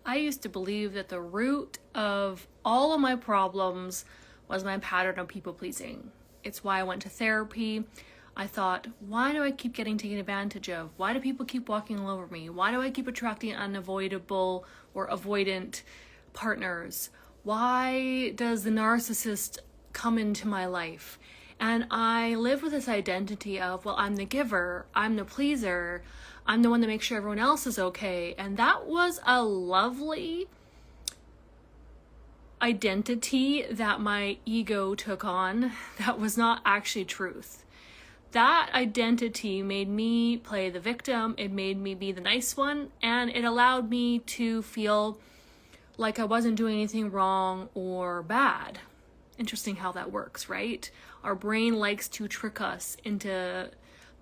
I used to believe that the root of all of my problems was my pattern of people pleasing. It's why I went to therapy. I thought, why do I keep getting taken advantage of? Why do people keep walking all over me? Why do I keep attracting unavoidable or avoidant partners? Why does the narcissist come into my life? And I live with this identity of, well, I'm the giver, I'm the pleaser, I'm the one that makes sure everyone else is okay. And that was a lovely identity that my ego took on. That was not actually truth. That identity made me play the victim. It made me be the nice one. And it allowed me to feel like I wasn't doing anything wrong or bad. Interesting how that works, right? Our brain likes to trick us into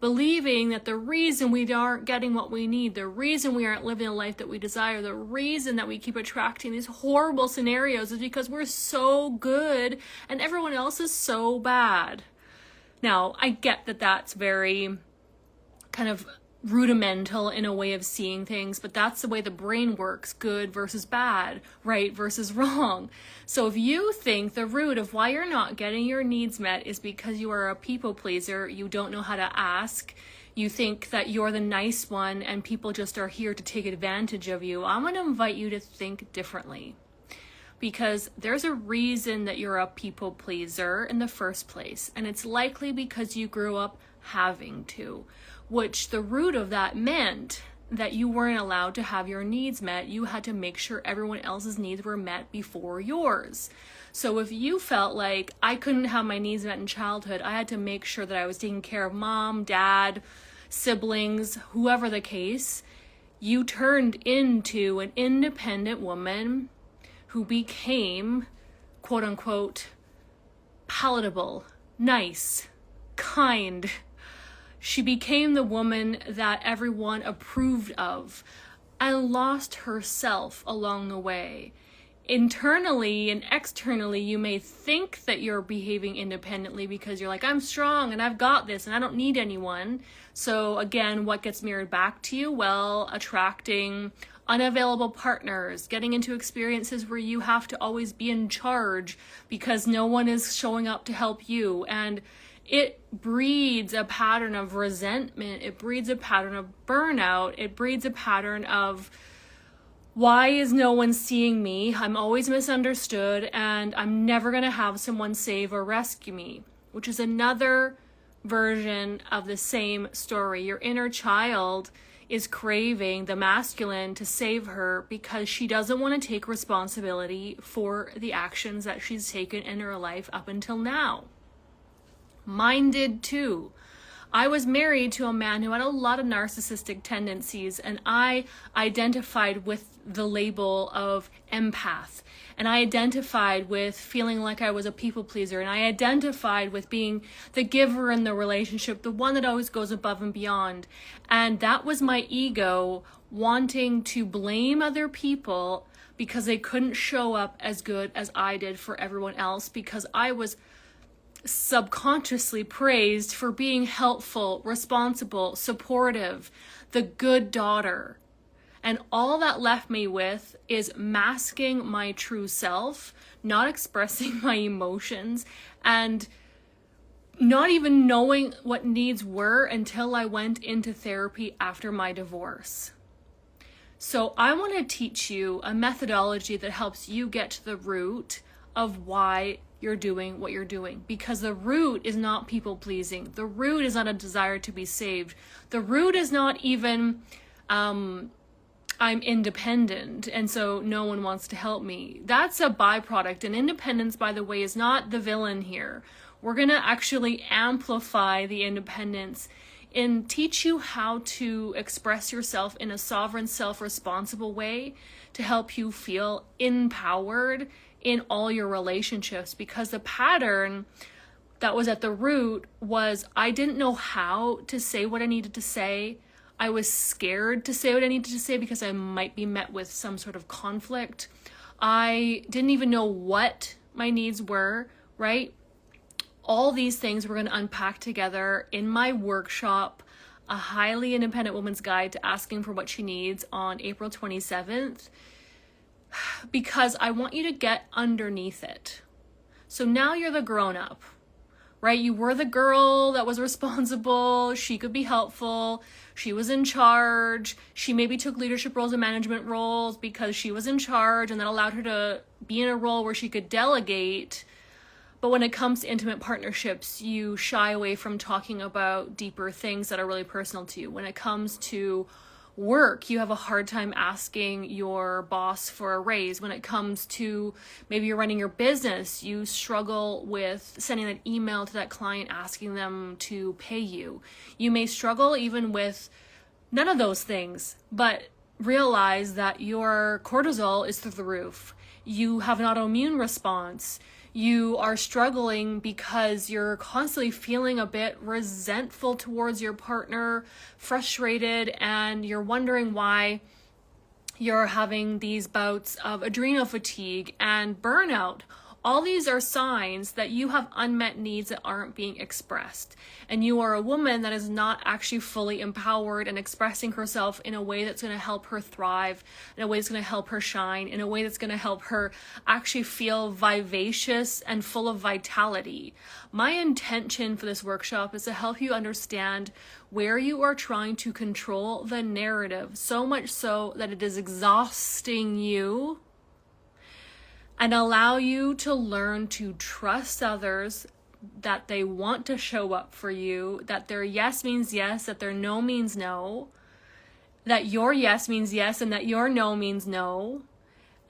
believing that the reason we aren't getting what we need, the reason we aren't living a life that we desire, the reason that we keep attracting these horrible scenarios is because we're so good and everyone else is so bad. Now, I get that that's very kind of rudimental in a way of seeing things, but that's the way the brain works, good versus bad, right versus wrong. So if you think the root of why you're not getting your needs met is because you are a people pleaser, you don't know how to ask, you think that you're the nice one and people just are here to take advantage of you, I'm going to invite you to think differently. Because there's a reason that you're a people pleaser in the first place, and it's likely because you grew up having to, which the root of that meant that you weren't allowed to have your needs met. You had to make sure everyone else's needs were met before yours. So if you felt like I couldn't have my needs met in childhood, I had to make sure that I was taking care of mom, dad, siblings, whoever the case, you turned into an independent woman who became, quote unquote, palatable, nice, kind. She became the woman that everyone approved of and lost herself along the way. Internally and externally, you may think that you're behaving independently because you're like, I'm strong and I've got this and I don't need anyone. So again, what gets mirrored back to you? Well, attracting unavailable partners, getting into experiences where you have to always be in charge because no one is showing up to help you. And it breeds a pattern of resentment. It breeds a pattern of burnout. It breeds a pattern of, why is no one seeing me? I'm always misunderstood and I'm never going to have someone save or rescue me, which is another version of the same story. Your inner child is craving the masculine to save her because she doesn't want to take responsibility for the actions that she's taken in her life up until now. Mine did too. I was married to a man who had a lot of narcissistic tendencies, and I identified with the label of empath, and I identified with feeling like I was a people pleaser, and I identified with being the giver in the relationship, the one that always goes above and beyond. And that was my ego wanting to blame other people because they couldn't show up as good as I did for everyone else, because I was subconsciously praised for being helpful, responsible, supportive, the good daughter. And all that left me with is masking my true self, not expressing my emotions, and not even knowing what needs were until I went into therapy after my divorce. So I want to teach you a methodology that helps you get to the root of why you're doing what you're doing, because the root is not people pleasing. The root is not a desire to be saved. The root is not even I'm independent and so no one wants to help me. That's a byproduct, and independence, by the way, is not the villain here. We're going to actually amplify the independence and teach you how to express yourself in a sovereign, self-responsible way to help you feel empowered in all your relationships. Because the pattern that was at the root was I didn't know how to say what I needed to say. I was scared to say what I needed to say because I might be met with some sort of conflict. I didn't even know what my needs were, right? All these things we're going to unpack together in my workshop, A Highly Independent Woman's Guide to Asking for What She Needs, on April 27th. because I want you to get underneath it. So now you're the grown up, right? You were the girl that was responsible. She could be helpful. She was in charge. She maybe took leadership roles and management roles because she was in charge, and that allowed her to be in a role where she could delegate. But when it comes to intimate partnerships, you shy away from talking about deeper things that are really personal to you. When it comes to work, you have a hard time asking your boss for a raise. When it comes to maybe you're running your business, you struggle with sending that email to that client asking them to pay you. You may struggle even with none of those things, but realize that your cortisol is through the roof. You have an autoimmune response. You are struggling because you're constantly feeling a bit resentful towards your partner, frustrated, and you're wondering why you're having these bouts of adrenal fatigue and burnout. All these are signs that you have unmet needs that aren't being expressed. And you are a woman that is not actually fully empowered and expressing herself in a way that's going to help her thrive, in a way that's going to help her shine, in a way that's going to help her actually feel vivacious and full of vitality. My intention for this workshop is to help you understand where you are trying to control the narrative, so much so that it is exhausting you, and allow you to learn to trust others, that they want to show up for you, that their yes means yes, that their no means no, that your yes means yes, and that your no means no,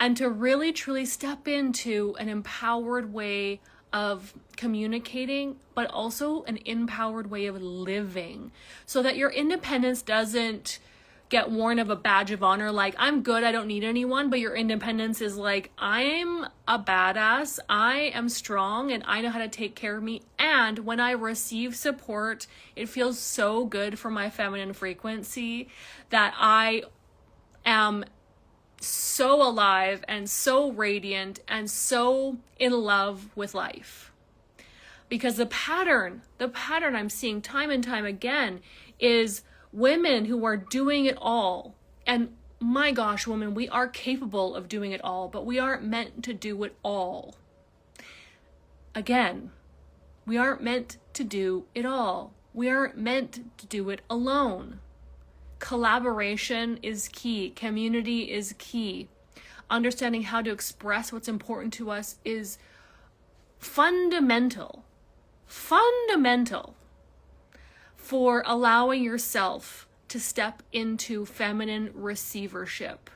and to really truly step into an empowered way of communicating, but also an empowered way of living, so that your independence doesn't get worn of a badge of honor, like I'm good, I don't need anyone, but your independence is like, I'm a badass, I am strong, and I know how to take care of me, and when I receive support, it feels so good for my feminine frequency that I am so alive and so radiant and so in love with life. Because the pattern I'm seeing time and time again is women who are doing it all. And my gosh, women, we are capable of doing it all, but we aren't meant to do it all. Again, we aren't meant to do it all. We aren't meant to do it alone. Collaboration is key. Community is key. Understanding how to express what's important to us is fundamental for allowing yourself to step into feminine receivership,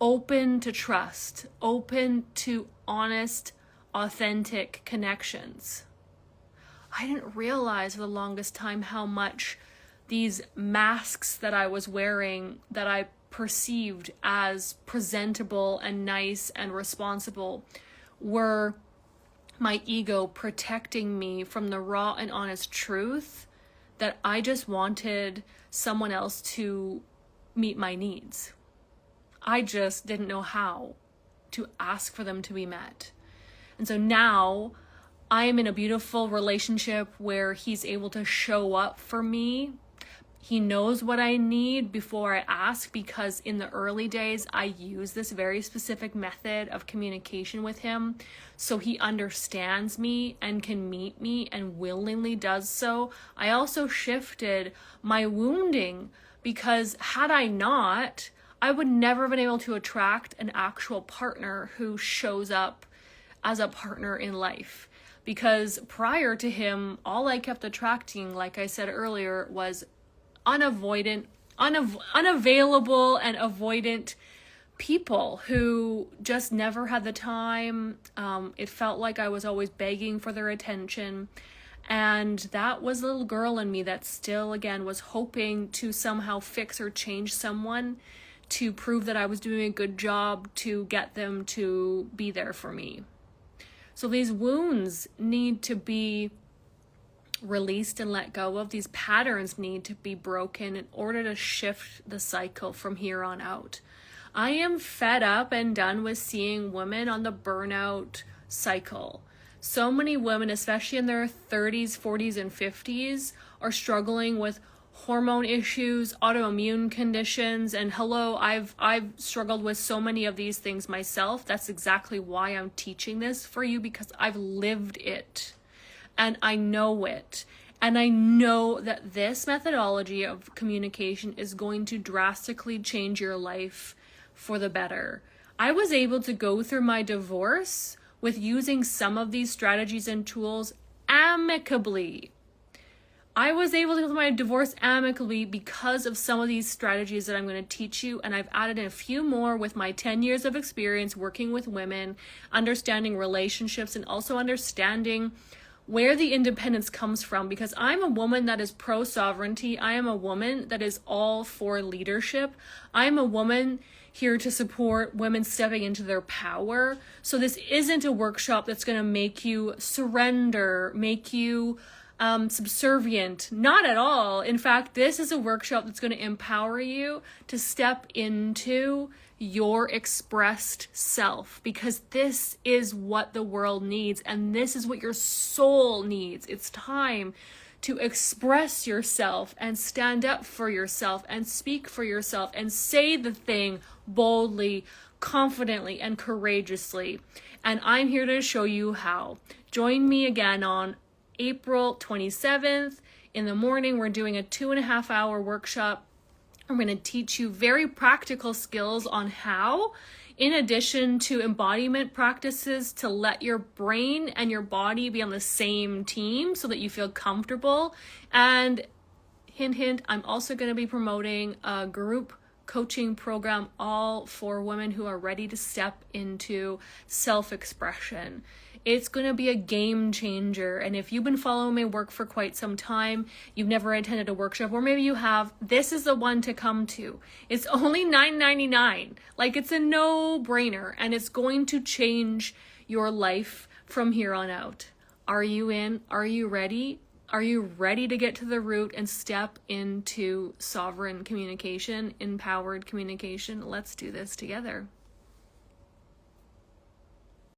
open to trust, open to honest, authentic connections. I didn't realize for the longest time how much these masks that I was wearing, that I perceived as presentable and nice and responsible, were my ego protecting me from the raw and honest truth that I just wanted someone else to meet my needs. I just didn't know how to ask for them to be met. And so now I am in a beautiful relationship where he's able to show up for me. He knows what I need before I ask, because in the early days, I used this very specific method of communication with him. So he understands me and can meet me and willingly does so. I also shifted my wounding, because had I not, I would never have been able to attract an actual partner who shows up as a partner in life. Because prior to him, all I kept attracting, like I said earlier, was unavailable and avoidant people who just never had the time. It felt like I was always begging for their attention. And that was the little girl in me that still, again, was hoping to somehow fix or change someone to prove that I was doing a good job to get them to be there for me. So these wounds need to be released and let go of. These patterns need to be broken in order to shift the cycle from here on out. I am fed up and done with seeing women on the burnout cycle. So many women, especially in their 30s, 40s, and 50s, are struggling with hormone issues, autoimmune conditions, and hello, I've struggled with so many of these things myself. That's exactly why I'm teaching this for you, because I've lived it and I know it. And I know that this methodology of communication is going to drastically change your life for the better. I was able to go through my divorce with using some of these strategies and tools amicably. I was able to go through my divorce amicably because of some of these strategies that I'm going to teach you, and I've added in a few more with my 10 years of experience working with women, understanding relationships, and also understanding where the independence comes from, because I'm a woman that is pro-sovereignty. I am a woman that is all for leadership. I'm a woman here to support women stepping into their power. So this isn't a workshop that's going to make you surrender, make you subservient. Not at all. In fact, this is a workshop that's going to empower you to step into your expressed self, because this is what the world needs, and this is what your soul needs. It's time to express yourself and stand up for yourself and speak for yourself and say the thing boldly, confidently, and courageously. And I'm here to show you how. Join me again on April 27th in the morning. We're doing a 2.5-hour workshop. I'm going to teach you very practical skills on how, in addition to embodiment practices, to let your brain and your body be on the same team so that you feel comfortable. And hint, hint, I'm also going to be promoting a group coaching program, all for women who are ready to step into self-expression. It's going to be a game changer. And if you've been following my work for quite some time, you've never attended a workshop, or maybe you have, this is the one to come to. It's only $9.99. Like, it's a no-brainer, and it's going to change your life from here on out. Are you in? Are you ready? Are you ready to get to the root and step into sovereign communication, empowered communication? Let's do this together.